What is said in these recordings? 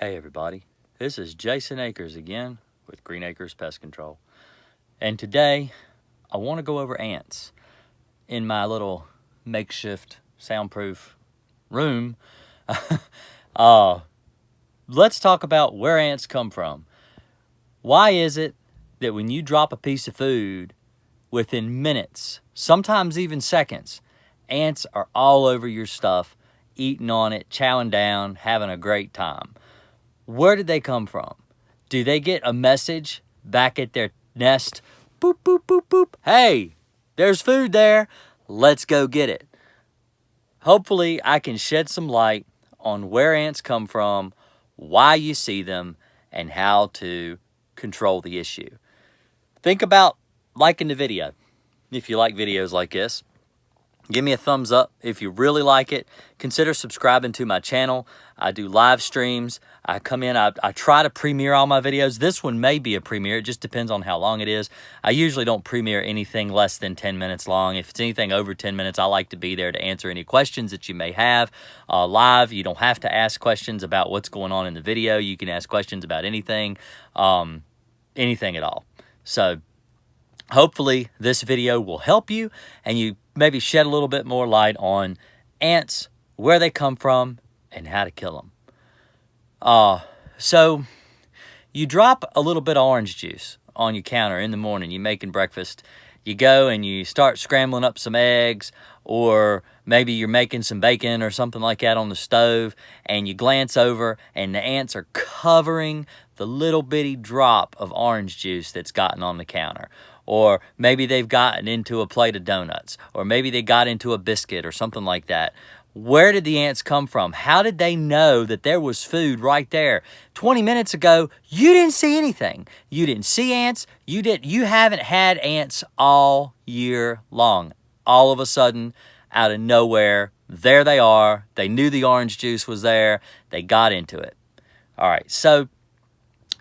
Hey everybody, this is Jason Akers again with Green Acres Pest Control. And today I want to go over ants in my little makeshift soundproof room. Let's talk about where ants come from. Why is it that when you drop a piece of food, within minutes, sometimes even seconds, ants are all over your stuff, eating on it, chowing down, having a great time? Where did they come from? Do they get a message back at their nest? Boop, boop, boop, boop. Hey, there's food there. Let's go get it. Hopefully, I can shed some light on where ants come from, why you see them, and how to control the issue. Think about liking the video. If you like videos like this, give me a thumbs up. If you really like it, consider subscribing to my channel. I do live streams. I come in, I try to premiere all my videos. This one may be a premiere. It just depends on how long it is. I usually don't premiere anything less than 10 minutes long. If it's anything over 10 minutes, I like to be there to answer any questions that you may have live. You don't have to ask questions about what's going on in the video. You can ask questions about anything, anything at all. So hopefully this video will help you and you maybe shed a little bit more light on ants, where they come from, and how to kill them. So you drop a little bit of orange juice on your counter in the morning. You're making breakfast. You go and you start scrambling up some eggs, or maybe you're making some bacon or something like that on the stove, and you glance over and the ants are covering the little bitty drop of orange juice that's gotten on the counter. Or maybe they've gotten into a plate of donuts, or maybe they got into a biscuit or something like that. Where did the ants come from? How did they know that there was food right there? 20 minutes ago, you didn't see anything. You didn't see ants. You haven't had ants all year long. All of a sudden, out of nowhere, there they are. They knew the orange juice was there. They got into it. All right, so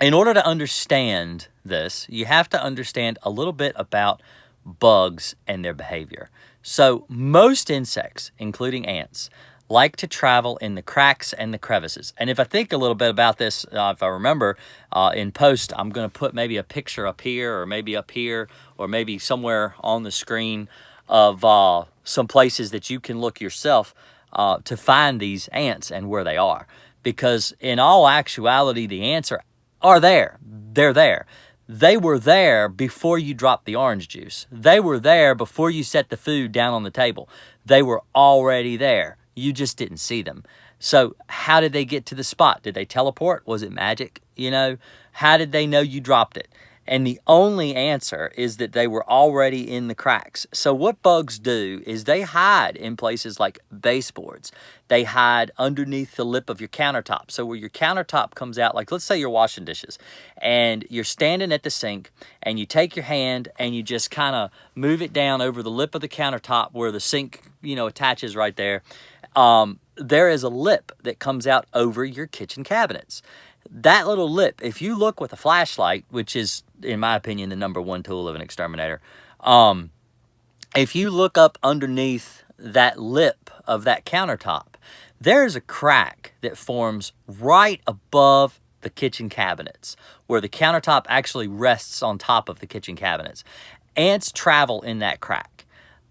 in order to understand this, you have to understand a little bit about bugs and their behavior. So most insects, including ants, like to travel in the cracks and the crevices. And if I think a little bit about this, if I remember, in post, I'm going to put maybe a picture up here, or maybe up here, or maybe somewhere on the screen of some places that you can look yourself to find these ants and where they are. Because in all actuality, the ants are there. They're there. They were there before you dropped the orange juice. They were there before you set the food down on the table. They were already there. You just didn't see them. So how did they get to the spot? Did they teleport? Was it magic? You know, how did they know you dropped it? And the only answer is that they were already in the cracks. So what bugs do is they hide in places like baseboards. They hide underneath the lip of your countertop. So where your countertop comes out, like let's say you're washing dishes and you're standing at the sink and you take your hand and you just kind of move it down over the lip of the countertop where the sink, you know, attaches right there. There is a lip that comes out over your kitchen cabinets. That little lip, if you look with a flashlight, which is, in my opinion, the #1 tool of an exterminator, if you look up underneath that lip of that countertop, there's a crack that forms right above the kitchen cabinets, where the countertop actually rests on top of the kitchen cabinets. Ants travel in that crack.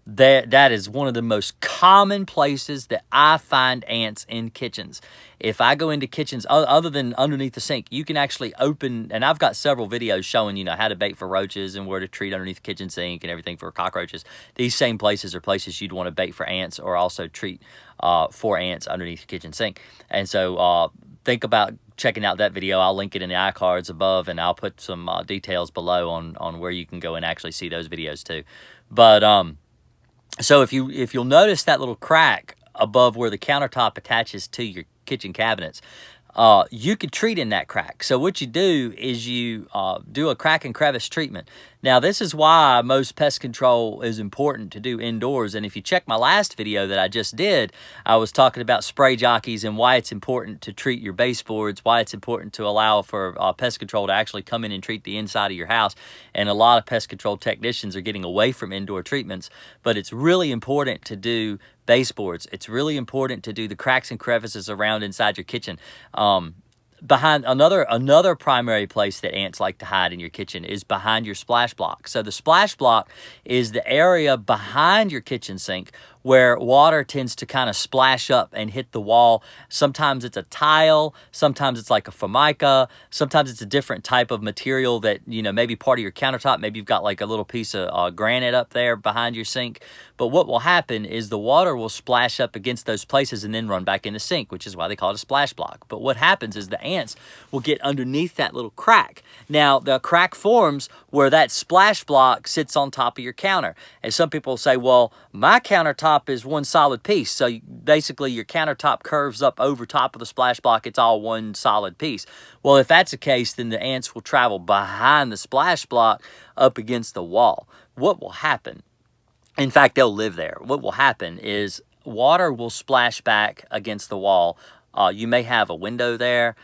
That is one of the most common places that I find ants in kitchens. If I go into kitchens, other than underneath the sink, you can actually open, and I've got several videos showing, you know, how to bait for roaches and where to treat underneath the kitchen sink and everything for cockroaches. These same places are places you'd want to bait for ants or also treat for ants underneath the kitchen sink. And so think about checking out that video. I'll link it in the iCards above, and I'll put some details below on where you can go and actually see those videos too. But so if you'll notice that little crack above where the countertop attaches to your kitchen cabinets, you could treat in that crack. So what you do is you do a crack and crevice treatment. Now, this is why most pest control is important to do indoors. And if you check my last video that I just did, I was talking about spray jockeys and why it's important to treat your baseboards, why it's important to allow for pest control to actually come in and treat the inside of your house. And a lot of pest control technicians are getting away from indoor treatments, but it's really important to do baseboards. It's really important to do the cracks and crevices around inside your kitchen. behind another primary place that ants like to hide in your kitchen is behind your splash block. So the splash block is the area behind your kitchen sink where water tends to kind of splash up and hit the wall. Sometimes it's a tile, sometimes it's like a formica, sometimes it's a different type of material that, you know, maybe part of your countertop, maybe you've got like a little piece of granite up there behind your sink. But what will happen is the water will splash up against those places and then run back in the sink, which is why they call it a splash block. But what happens is the ants will get underneath that little crack. Now, the crack forms where that splash block sits on top of your counter. And some people say, well, my countertop is one solid piece. So basically your countertop curves up over top of the splash block. It's all one solid piece. Well, if that's the case, then the ants will travel behind the splash block up against the wall. What will happen? In fact, they'll live there. What will happen is water will splash back against the wall. You may have a window there.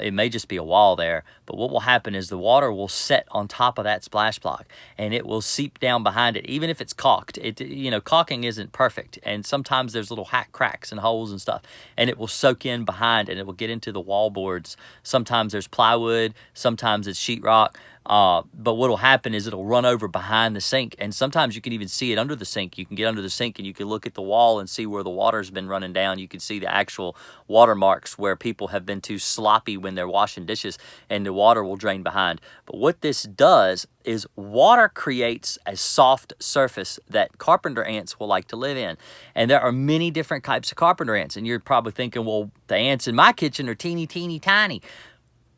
It may just be a wall there. But what will happen is the water will set on top of that splash block and it will seep down behind it, even if it's caulked. You know, caulking isn't perfect. And sometimes there's little cracks and holes and stuff. And it will soak in behind and it will get into the wall boards. Sometimes there's plywood. Sometimes it's sheetrock. But what will happen is it'll run over behind the sink, and sometimes you can even see it under the sink. You can get under the sink and you can look at the wall and see where the water's been running down. You can see the actual water marks where people have been too sloppy when they're washing dishes, and the water will drain behind. But what this does is water creates a soft surface that carpenter ants will like to live in. And there are many different types of carpenter ants, and you're probably thinking, well, the ants in my kitchen are teeny, teeny, tiny.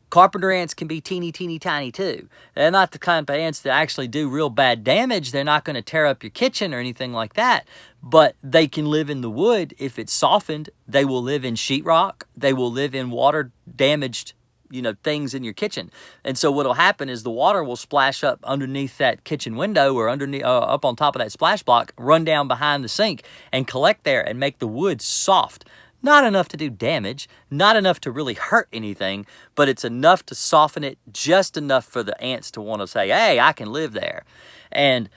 Carpenter ants can be teeny, teeny, tiny too. They're not the kind of ants that actually do real bad damage. They're not going to tear up your kitchen or anything like that. But they can live in the wood if it's softened. They will live in sheetrock. They will live in water-damaged, you know, things in your kitchen. And so what will happen is the water will splash up underneath that kitchen window or underneath, up on top of that splash block, run down behind the sink and collect there and make the wood soft. Not enough to do damage, not enough to really hurt anything, but it's enough to soften it, just enough for the ants to want to say, hey, I can live there. And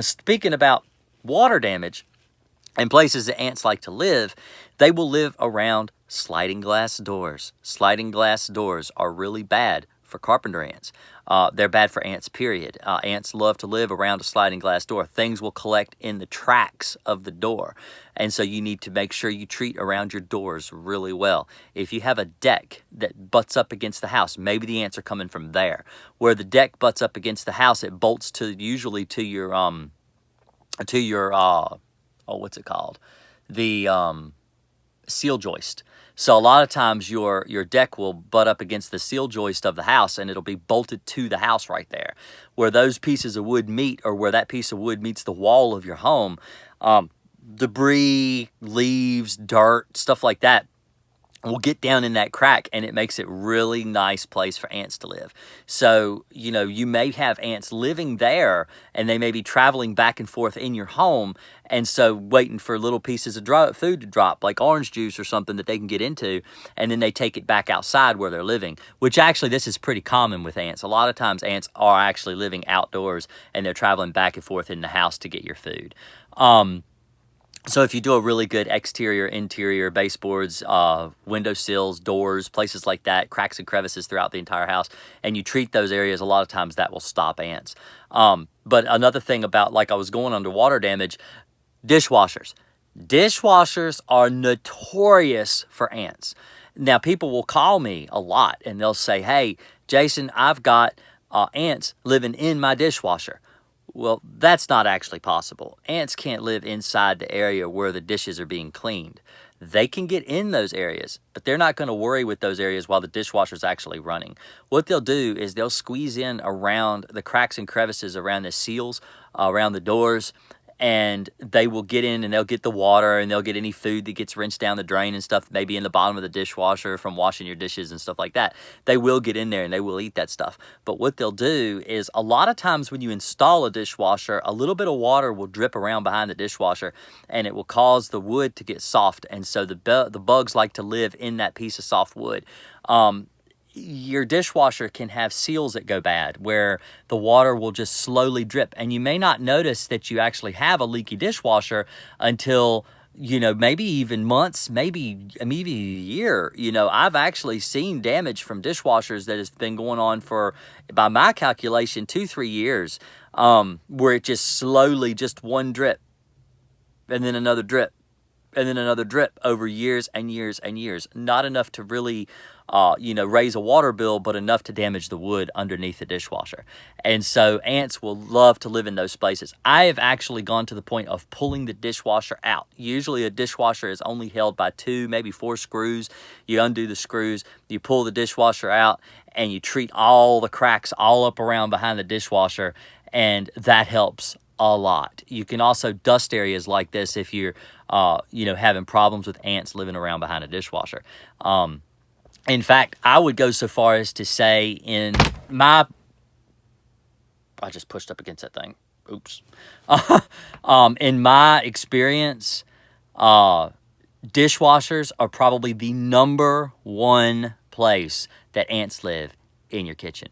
speaking about water damage and places that ants like to live, they will live around sliding glass doors. Sliding glass doors are really bad for carpenter ants. They're bad for ants, period. Ants love to live around a sliding glass door. Things will collect in the tracks of the door. And so you need to make sure you treat around your doors really well. If you have a deck that butts up against the house, maybe the ants are coming from there. Where the deck butts up against the house, it bolts usually to your what's it called? The seal joist. So a lot of times your deck will butt up against the seal joist of the house and it'll be bolted to the house right there. Where those pieces of wood meet, or where that piece of wood meets the wall of your home, debris, leaves, dirt, stuff like that will get down in that crack, and it makes it really nice place for ants to live. So, you know, you may have ants living there, and they may be traveling back and forth in your home, and so waiting for little pieces of food to drop, like orange juice or something that they can get into, and then they take it back outside where they're living, which actually this is pretty common with ants. A lot of times ants are actually living outdoors, and they're traveling back and forth in the house to get your food. So if you do a really good exterior, interior, baseboards, windowsills, doors, places like that, cracks and crevices throughout the entire house, and you treat those areas, a lot of times that will stop ants. But another thing about, like I was going under water damage, dishwashers. Dishwashers are notorious for ants. Now, people will call me a lot, and they'll say, hey, Jason, I've got ants living in my dishwasher. Well, that's not actually possible. Ants can't live inside the area where the dishes are being cleaned. They can get in those areas, but they're not going to worry with those areas while the dishwasher's actually running. What they'll do is they'll squeeze in around the cracks and crevices around the seals, around the doors, and they will get in and they'll get the water and they'll get any food that gets rinsed down the drain and stuff, maybe in the bottom of the dishwasher from washing your dishes and stuff like that. They will get in there and they will eat that stuff. But what they'll do is, a lot of times when you install a dishwasher, a little bit of water will drip around behind the dishwasher and it will cause the wood to get soft. And so the bugs like to live in that piece of soft wood. Your dishwasher can have seals that go bad where the water will just slowly drip, and you may not notice that you actually have a leaky dishwasher until you know, maybe even months, maybe a year. You know, I've actually seen damage from dishwashers that has been going on for, by my calculation, 2-3 years, where it just slowly, just one drip and then another drip and then another drip over years and years and years. Not enough to really, you know, raise a water bill, but enough to damage the wood underneath the dishwasher. And so ants will love to live in those places. I have actually gone to the point of pulling the dishwasher out. Usually a dishwasher is only held by 2, maybe 4 screws. You undo the screws, you pull the dishwasher out, and you treat all the cracks all up around behind the dishwasher, and that helps a lot. You can also dust areas like this if you're, you know, having problems with ants living around behind a dishwasher. In fact, I would go so far as to say in my, I just pushed up against that thing. Oops. In my experience, dishwashers are probably the #1 place that ants live in your kitchen.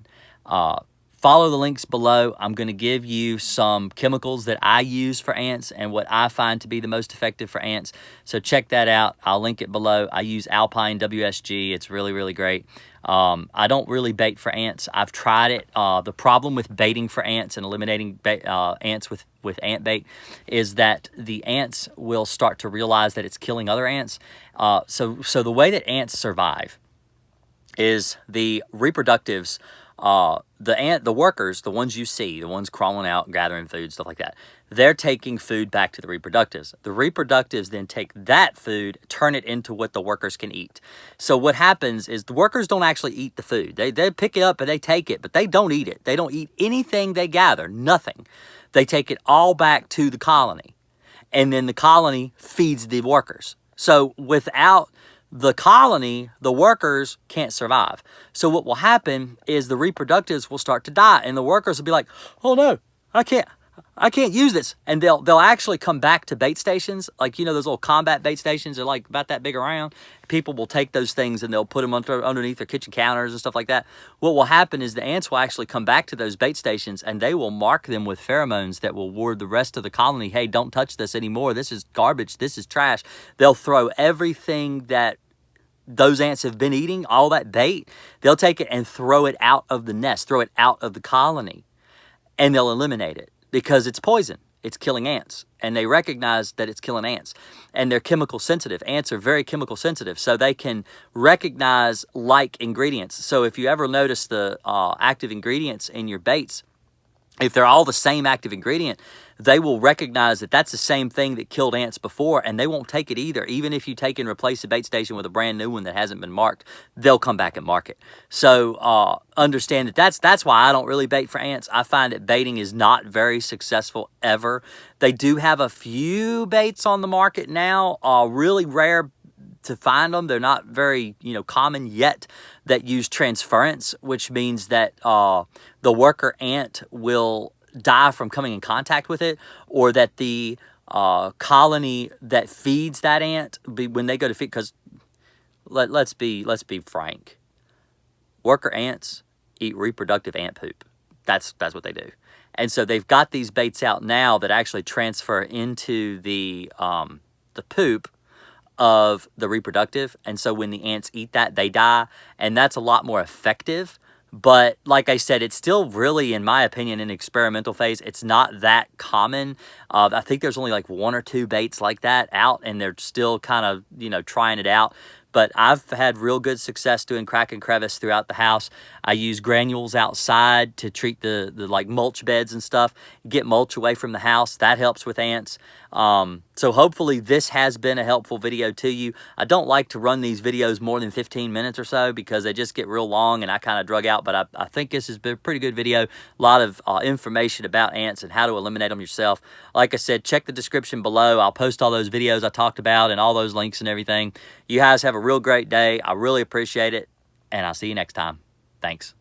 Follow the links below. I'm going to give you some chemicals that I use for ants and what I find to be the most effective for ants. So check that out. I'll link it below. I use Alpine WSG. It's really, really great. I don't really bait for ants. I've tried it. The problem with baiting for ants and eliminating ants with ant bait is that the ants will start to realize that it's killing other ants. So the way that ants survive is the reproductives, the workers, the ones you see, the ones crawling out, gathering food, stuff like that, they're taking food back to the reproductives. The reproductives then take that food, turn it into what the workers can eat. So what happens is the workers don't actually eat the food. They pick it up and they take it, but they don't eat it. They don't eat anything they gather, nothing. They take it all back to the colony, and then the colony feeds the workers. So without the colony, the workers can't survive. So what will happen is the reproductives will start to die, and the workers will be like, oh no, I can't use this. And they'll actually come back to bait stations. Like, you know, those little combat bait stations are like about that big around. People will take those things and they'll put them underneath their kitchen counters and stuff like that. What will happen is the ants will actually come back to those bait stations and they will mark them with pheromones that will ward the rest of the colony, hey, don't touch this anymore. This is garbage. This is trash. They'll throw everything that those ants have been eating, all that bait, they'll take it and throw it out of the nest, throw it out of the colony, and they'll eliminate it because it's poison. It's killing ants, and they recognize that it's killing ants, and they're chemical sensitive. Ants are very chemical sensitive, so they can recognize like ingredients. So if you ever notice the active ingredients in your baits, if they're all the same active ingredient, they will recognize that that's the same thing that killed ants before, and they won't take it either. Even if you take and replace the bait station with a brand new one that hasn't been marked, they'll come back and mark it. So understand that that's why I don't really bait for ants. I find that baiting is not very successful ever. They do have a few baits on the market now, really rare to find them. They're not very, you know, common yet, that use transference, which means that the worker ant will die from coming in contact with it, or that the colony that feeds that ant, when they go to feed, because let's be frank, worker ants eat reproductive ant poop. That's what they do. And so they've got these baits out now that actually transfer into the poop of the reproductive, and so when the ants eat that, they die, and that's a lot more effective. But like I said, it's still really, in my opinion, in experimental phase. It's not that common. I think there's only like 1 or 2 baits like that out, and they're still kind of, you know, trying it out. But I've had real good success doing crack and crevice throughout the house. I use granules outside to treat the like mulch beds and stuff, get mulch away from the house. That helps with ants. So hopefully this has been a helpful video to you. I don't like to run these videos more than 15 minutes or so because they just get real long and I kind of drug out, but I think this has been a pretty good video. A lot of information about ants and how to eliminate them yourself. Like I said, check the description below. I'll post all those videos I talked about and all those links and everything. You guys have a real great day. I really appreciate it, and I'll see you next time. Thanks.